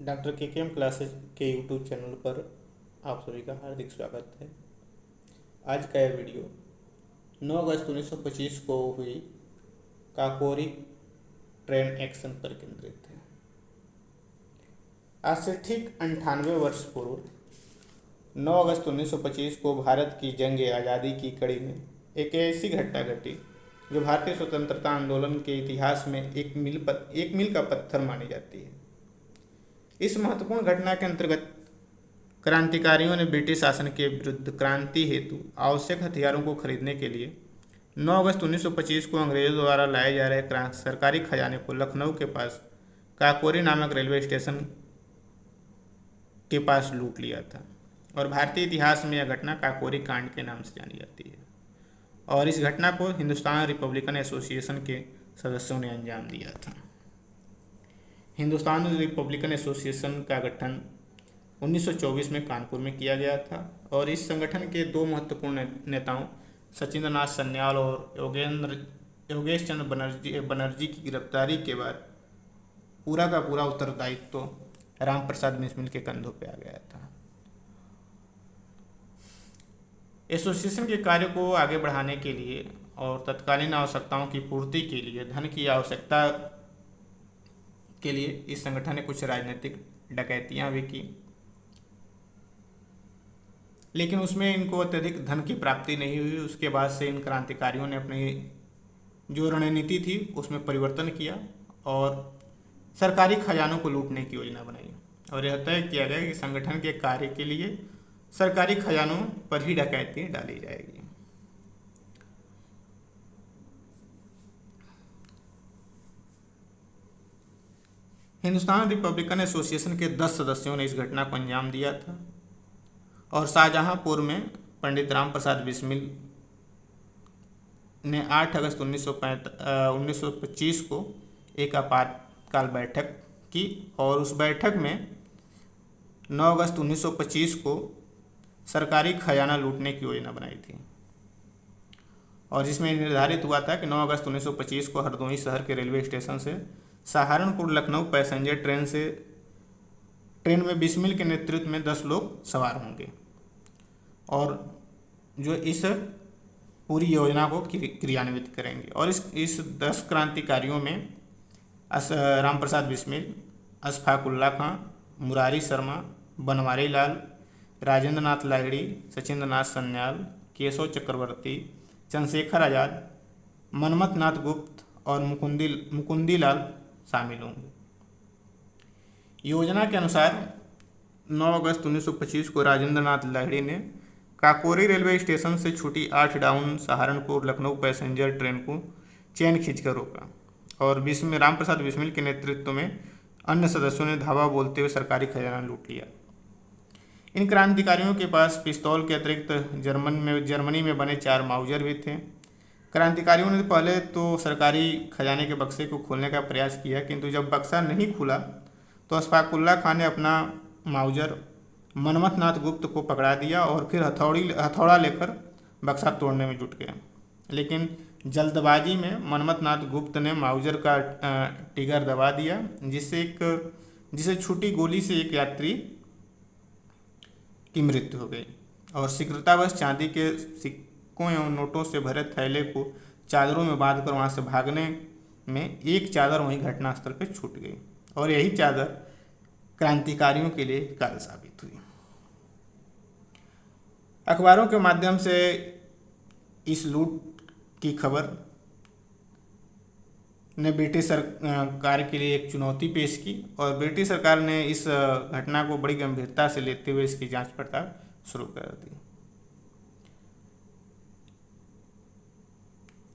Doctor के M classes के YouTube channel पर आप सभी का हार्दिक स्वागत है। आज का यह वीडियो 9 अगस्त 1925 को हुई काकोरी ट्रेन एक्शन पर केंद्रित है। आज से ठीक 98 वर्ष पूर्व 9 अगस्त 1925 को भारत की जंग आज़ादी की कड़ी में एक ऐसी घटना घटी जो भारतीय स्वतंत्रता आंदोलन के इतिहास में एक मील का पत्थर मानी जाती है। इस महत्वपूर्ण घटना के अंतर्गत क्रांतिकारियों ने ब्रिटिश शासन के विरुद्ध क्रांति हेतु आवश्यक हथियारों को खरीदने के लिए 9 अगस्त 1925 को अंग्रेजों द्वारा लाए जा रहे सरकारी खजाने को लखनऊ के पास काकोरी नामक रेलवे स्टेशन के पास लूट लिया था और भारतीय इतिहास में यह घटना काकोरी कांड के नाम से जानी जाती है। और इस घटना को हिंदुस्तान रिपब्लिकन एसोसिएशन के सदस्यों ने अंजाम दिया था। हिंदुस्तान रिपब्लिकन एसोसिएशन का गठन 1924 में कानपुर में किया गया था और इस संगठन के दो महत्वपूर्ण नेताओं सचिंद्र नाथ सन्याल और योगेश चंद्र बनर्जी की गिरफ्तारी के बाद पूरा का पूरा उत्तरदायित्व तो राम प्रसाद बिस्मिल के कंधों पर आ गया था। एसोसिएशन के कार्य को आगे बढ़ाने के लिए और तत्कालीन आवश्यकताओं की पूर्ति के लिए धन की आवश्यकता के लिए इस संगठन ने कुछ राजनीतिक डकैतियां भी की, लेकिन उसमें इनको अत्यधिक धन की प्राप्ति नहीं हुई। उसके बाद से इन क्रांतिकारियों ने अपनी जो रणनीति थी उसमें परिवर्तन किया और सरकारी खजानों को लूटने की योजना बनाई और यह तय किया गया कि संगठन के कार्य के लिए सरकारी खजानों पर ही डकैती डाली जाएगी। हिंदुस्तान रिपब्लिकन एसोसिएशन के 10 सदस्यों ने इस घटना को अंजाम दिया था और शाहजहांपुर में पंडित राम प्रसाद बिस्मिल ने 8 अगस्त 1925 को एक आपातकाल बैठक की और उस बैठक में 9 अगस्त 1925 को सरकारी खजाना लूटने की योजना बनाई थी और जिसमें निर्धारित हुआ था कि 9 अगस्त 1925 को हरदोई शहर के रेलवे स्टेशन से सहारनपुर लखनऊ पैसेंजर ट्रेन में बिस्मिल के नेतृत्व में 10 लोग सवार होंगे और जो इस पूरी योजना को क्रियान्वित करेंगे। और इस 10 क्रांतिकारियों में राम प्रसाद बिस्मिल, अशफाकुल्ला खां, मुरारी शर्मा, बनवारी लाल, राजेंद्र नाथ लाहिड़ी, सचिंद्र नाथ सन्याल, केशव चक्रवर्ती, चंद्रशेखर आज़ाद, मनमथ नाथ गुप्त और मुकुंदी लाल शामिल होंगे। योजना के अनुसार 9 अगस्त 1925 को राजेंद्र नाथ लाहिड़ी ने काकोरी रेलवे स्टेशन से छूटी 8 down Saharanpur Lucknow passenger train को चैन खींचकर रोका और राम प्रसाद बिस्मिल के नेतृत्व में अन्य सदस्यों ने धावा बोलते हुए सरकारी खजाना लूट लिया। इन क्रांतिकारियों के पास पिस्तौल के अतिरिक्त जर्मनी में बने 4 माउजर भी थे। क्रांतिकारियों ने पहले तो सरकारी खजाने के बक्से को खोलने का प्रयास किया, किंतु जब बक्सा नहीं खुला तो अशफाकुल्ला खान ने अपना माउजर मनमथ नाथ गुप्त को पकड़ा दिया और फिर हथौड़ा लेकर बक्सा तोड़ने में जुट गए। लेकिन जल्दबाजी में मनमथ नाथ गुप्त ने माउजर का टिगर दबा दिया, जिसे छूटी गोली से एक यात्री की मृत्यु हो गई और शीघ्रतावश चांदी के सिक्कों एवं नोटों से भरे थैले को चादरों में बांधकर वहां से भागने में एक चादर वहीं घटनास्थल पर छूट गई और यही चादर क्रांतिकारियों के लिए काल साबित हुई। अखबारों के माध्यम से इस लूट की खबर ने ब्रिटिश सरकार के लिए एक चुनौती पेश की और ब्रिटिश सरकार ने इस घटना को बड़ी गंभीरता से लेते हुए इसकी जांच पड़ताल शुरू कर दी।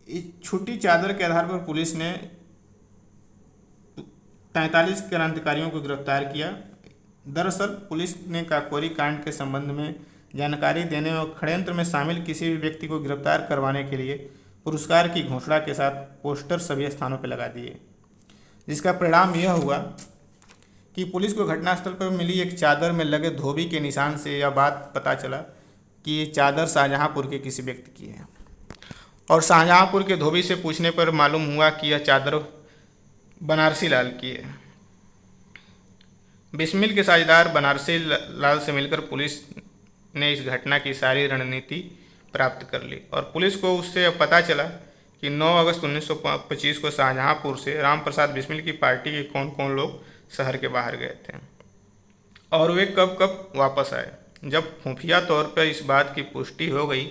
इस छूटी चादर के आधार पर पुलिस ने 43 क्रांतिकारियों को गिरफ्तार किया। दरअसल पुलिस ने काकोरी कांड के संबंध में जानकारी देने और षड्यंत्र में शामिल किसी भी व्यक्ति को गिरफ्तार करवाने के लिए पुरस्कार की घोषणा के साथ पोस्टर सभी स्थानों पर लगा दिए, जिसका परिणाम यह हुआ कि पुलिस को घटनास्थल पर मिली एक चादर में लगे धोबी के निशान से यह बात पता चला कि ये चादर शाहजहांपुर के किसी व्यक्ति की है और शाहजहांपुर के धोबी से पूछने पर मालूम हुआ कि यह चादर बनारसी लाल की है। बिस्मिल के साझेदार बनारसी लाल से मिलकर पुलिस ने इस घटना की सारी रणनीति प्राप्त कर ली और पुलिस को उससे पता चला कि 9 अगस्त 1925 को शाहजहांपुर से राम प्रसाद बिस्मिल की पार्टी के कौन कौन लोग शहर के बाहर गए थे और वे कब कब वापस आए। जब खुफिया तौर पर इस बात की पुष्टि हो गई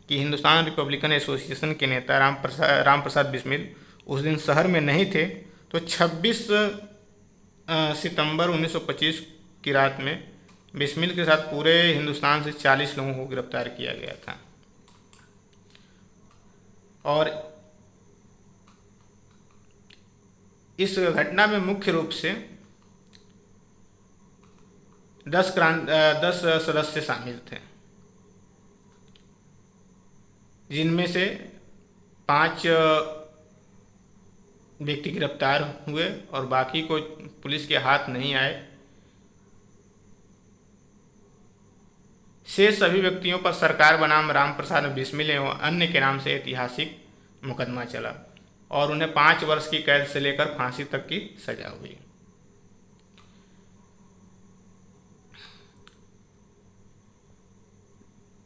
कि हिंदुस्तान रिपब्लिकन एसोसिएशन के नेता राम प्रसाद बिस्मिल उस दिन शहर में नहीं थे, तो 26 सितंबर 1925 की रात में बिस्मिल के साथ पूरे हिंदुस्तान से 40 लोगों को गिरफ्तार किया गया था और इस घटना में मुख्य रूप से 10 सदस्य शामिल थे, जिनमें से 5 व्यक्ति गिरफ्तार हुए और बाकी को पुलिस के हाथ नहीं आए। शेष सभी व्यक्तियों पर सरकार बनाम राम प्रसाद बिस्मिल एवं अन्य के नाम से ऐतिहासिक मुकदमा चला और उन्हें 5 वर्ष की कैद से लेकर फांसी तक की सजा हुई।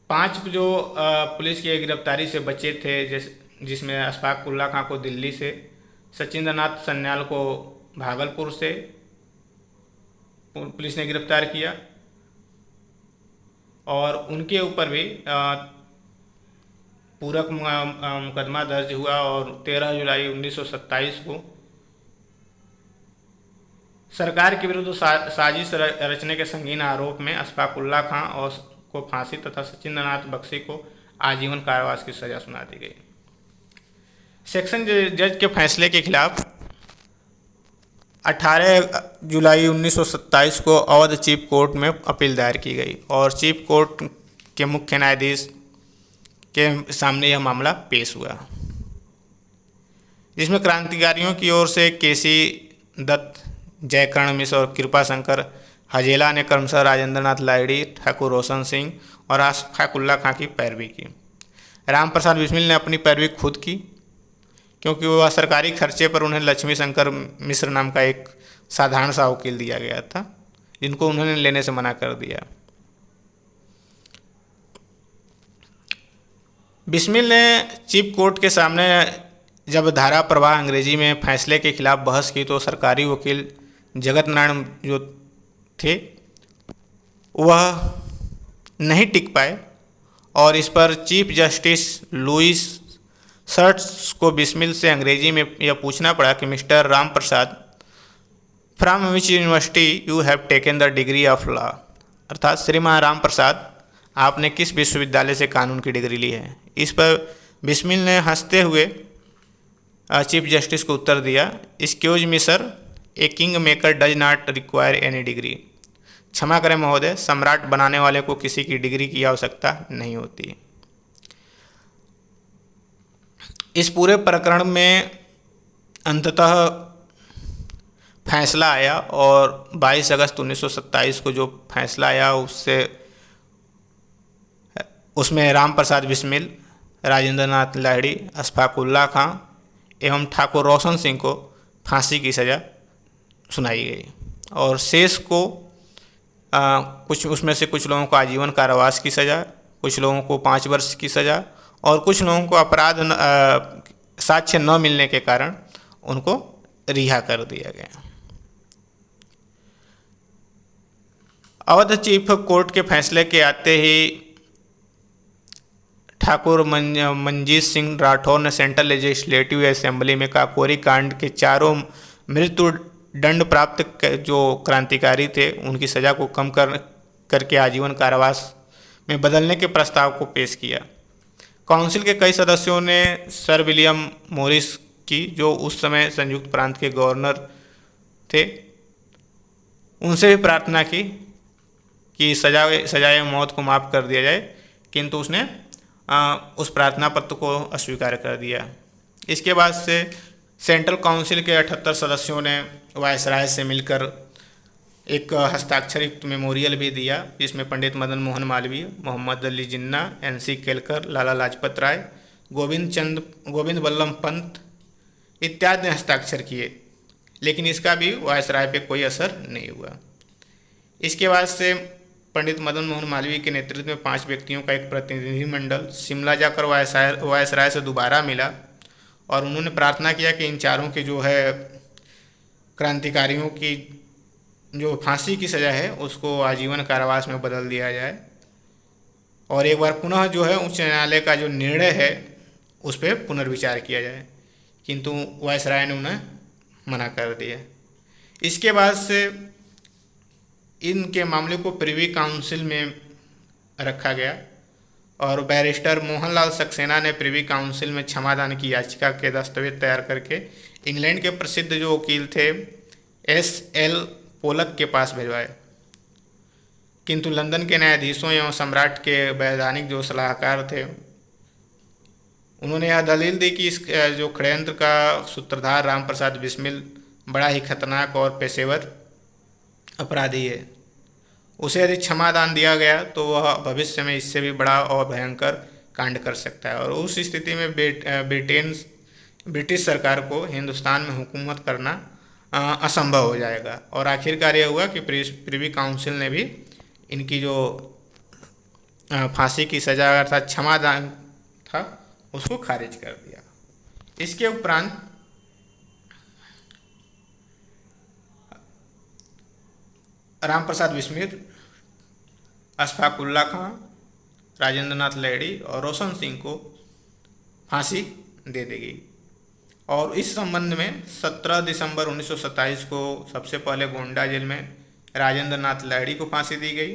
पांच जो पुलिस की गिरफ्तारी से बचे थे, जिसमें अशफाक उल्ला खां को दिल्ली से, सचिंद्र नाथ सन्याल को भागलपुर से पुलिस ने गिरफ्तार किया और उनके ऊपर भी पूरक मुकदमा दर्ज हुआ और 13 जुलाई 1927 को सरकार के विरुद्ध साजिश रचने के संगीन आरोप में अशफाक उल्ला खां और को फांसी तथा सचिंद्र नाथ बख्शी को आजीवन कारावास की सजा सुना दी गई। सेक्शन जज के फैसले के खिलाफ 18 जुलाई 1927 को अवध चीफ कोर्ट में अपील दायर की गई और चीफ कोर्ट के मुख्य न्यायाधीश के सामने यह मामला पेश हुआ, जिसमें क्रांतिकारियों की ओर से केसी दत्त, जयकर्ण मिश्र और कृपा शंकर हजेला ने क्रमशः राजेंद्र नाथ लाहिड़ी, ठाकुर रोशन सिंह और अशफाक उल्ला खां की पैरवी की। राम प्रसाद बिस्मिल ने अपनी पैरवी खुद की, क्योंकि वह सरकारी खर्चे पर उन्हें लक्ष्मी शंकर मिश्र नाम का एक साधारण सा वकील दिया गया था, जिनको उन्होंने लेने से मना कर दिया। बिस्मिल ने चीफ कोर्ट के सामने जब धारा प्रवाह अंग्रेजी में फैसले के खिलाफ बहस की, तो सरकारी वकील जगत नारायण जो थे वह नहीं टिक पाए और इस पर चीफ जस्टिस लुइस सर्ट्स को बिस्मिल से अंग्रेजी में यह पूछना पड़ा कि mister Ram Prasad, from which university you have taken the degree of law, अर्थात श्रीमान राम प्रसाद, आपने किस विश्वविद्यालय से कानून की डिग्री ली है। इस पर बिस्मिल ने हंसते हुए चीफ जस्टिस को उत्तर दिया, excuse me sir, a king maker does not require any degree, क्षमा करें महोदय, सम्राट बनाने वाले को किसी की डिग्री की आवश्यकता नहीं होती। इस पूरे प्रकरण में अंततः फैसला आया और 22 अगस्त 1927 को जो फैसला आया उसमें राम प्रसाद बिस्मिल, राजेंद्र नाथ लाहिड़ी, अशफाक उल्ला खां एवं ठाकुर रोशन सिंह को फांसी की सज़ा सुनाई गई और शेष को कुछ उसमें से कुछ लोगों को आजीवन कारावास की सज़ा, कुछ लोगों को 5 वर्ष की सज़ा और कुछ लोगों को अपराध साक्ष्य न मिलने के कारण उनको रिहा कर दिया गया। अवध चीफ कोर्ट के फैसले के आते ही ठाकुर मंजीत सिंह राठौर ने सेंट्रल लेजिस्लेटिव असेंबली में काकोरी कांड के चारों मृत्यु दंड प्राप्त जो क्रांतिकारी थे उनकी सज़ा को कम करके आजीवन कारावास में बदलने के प्रस्ताव को पेश किया। काउंसिल के कई सदस्यों ने सर विलियम मॉरिस की, जो उस समय संयुक्त प्रांत के गवर्नर थे, उनसे भी प्रार्थना की कि सजाए मौत को माफ़ कर दिया जाए, किंतु उसने उस प्रार्थना पत्र को अस्वीकार कर दिया। इसके बाद से सेंट्रल काउंसिल के 78 सदस्यों ने वायसराय से मिलकर एक हस्ताक्षरित मेमोरियल भी दिया, जिसमें पंडित मदन मोहन मालवीय, मोहम्मद अली जिन्ना, NC केलकर, लाला लाजपत राय, गोविंद बल्लभ पंत इत्यादि ने हस्ताक्षर किए, लेकिन इसका भी वायसराय पे कोई असर नहीं हुआ। इसके बाद से पंडित मदन मोहन मालवीय के नेतृत्व में 5 व्यक्तियों का एक प्रतिनिधिमंडल शिमला जाकर वायसराय से दोबारा मिला और उन्होंने प्रार्थना किया कि इन चारों के जो है क्रांतिकारियों की जो फांसी की सज़ा है उसको आजीवन कारावास में बदल दिया जाए और एक बार पुनः जो है उच्च न्यायालय का जो निर्णय है उस पर पुनर्विचार किया जाए, किंतु वायसराय ने उन्हें मना कर दिया। इसके बाद से इनके मामले को प्रिवी काउंसिल में रखा गया और बैरिस्टर मोहनलाल सक्सेना ने प्रिवी काउंसिल में क्षमादान की याचिका के दस्तावेज तैयार करके इंग्लैंड के प्रसिद्ध जो वकील थे S.L. पोलक के पास भिजवाए, किंतु लंदन के न्यायाधीशों एवं सम्राट के वैधानिक जो सलाहकार थे उन्होंने यह दलील दी कि इस जो षड्यंत्र का सूत्रधार रामप्रसाद बिस्मिल बड़ा ही खतरनाक और पेशेवर अपराधी है। उसे यदि क्षमादान दिया गया तो वह भविष्य में इससे भी बड़ा और भयंकर कांड कर सकता है और उस स्थिति में ब्रिटिश सरकार को हिंदुस्तान में हुकूमत करना असंभव हो जाएगा। और आखिरकार यह हुआ कि प्रिवी काउंसिल ने भी इनकी जो फांसी की सज़ा अर्थात क्षमादान था उसको खारिज कर दिया। इसके उपरांत रामप्रसाद बिस्मिल, अशफाक उल्लाह खां, राजेंद्र नाथ लाहिड़ी और रोशन सिंह को फांसी दे दी गई और इस संबंध में 17 दिसंबर 1927 को सबसे पहले गोंडा जेल में राजेंद्र नाथ लाहिड़ी को फांसी दी गई।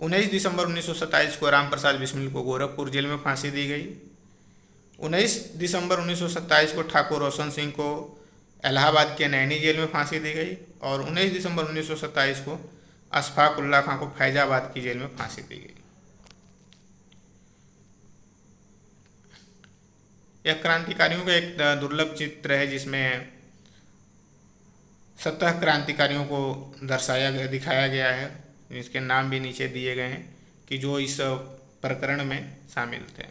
19 दिसंबर 1927 को रामप्रसाद बिस्मिल को गोरखपुर जेल में फांसी दी गई। 19 दिसंबर 1927 को ठाकुर रोशन सिंह को इलाहाबाद के नैनी जेल में फांसी दी गई और 19 दिसंबर 1927 को अशफाक उल्लाह खां को फैजाबाद की जेल में फांसी दी गई। यह क्रांतिकारियों का एक दुर्लभ चित्र है जिसमें 17 क्रांतिकारियों को दिखाया गया है, जिसके नाम भी नीचे दिए गए हैं कि जो इस प्रकरण में शामिल थे।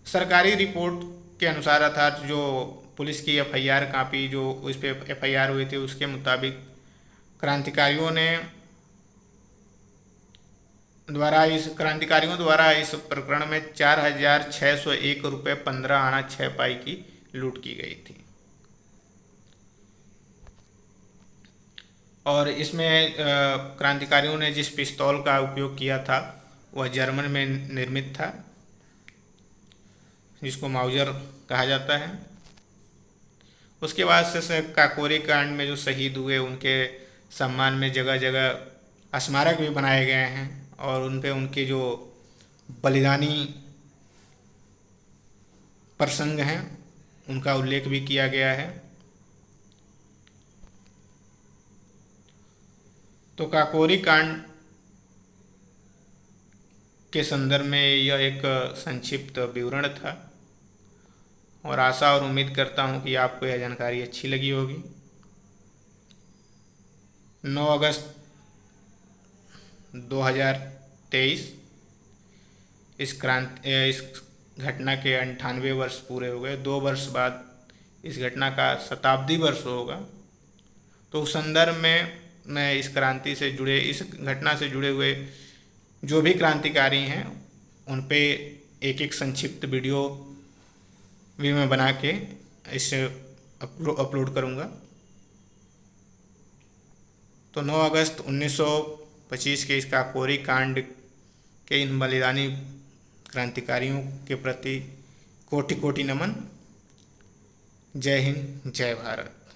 सरकारी रिपोर्ट के अनुसार अर्थात जो पुलिस की FIR कापी जो उस पर FIR हुई थी उसके मुताबिक क्रांतिकारियों द्वारा इस प्रकरण में 4,601 रुपये 15 आना 6 पाई की लूट की गई थी और इसमें क्रांतिकारियों ने जिस पिस्तौल का उपयोग किया था वह जर्मन में निर्मित था जिसको माउजर कहा जाता है। उसके बाद से काकोरी कांड में जो शहीद हुए उनके सम्मान में जगह जगह स्मारक भी बनाए गए हैं और उन पे उनके जो बलिदानी प्रसंग हैं उनका उल्लेख भी किया गया है। तो काकोरी कांड के संदर्भ में यह एक संक्षिप्त विवरण था और आशा और उम्मीद करता हूं कि आपको यह जानकारी अच्छी लगी होगी। 9 अगस्त 2023 इस घटना के 98 वर्ष पूरे हो गए। 2 वर्ष बाद इस घटना का शताब्दी वर्ष होगा। तो उस संदर्भ में मैं इस घटना से जुड़े हुए जो भी क्रांतिकारी हैं उन पे एक संक्षिप्त वीडियो भी मैं बना के इसे अपलोड करूँगा। तो 9 अगस्त 1925 के इस काकोरी कांड के इन बलिदानी क्रांतिकारियों के प्रति कोटि कोटि नमन। जय हिंद, जय भारत।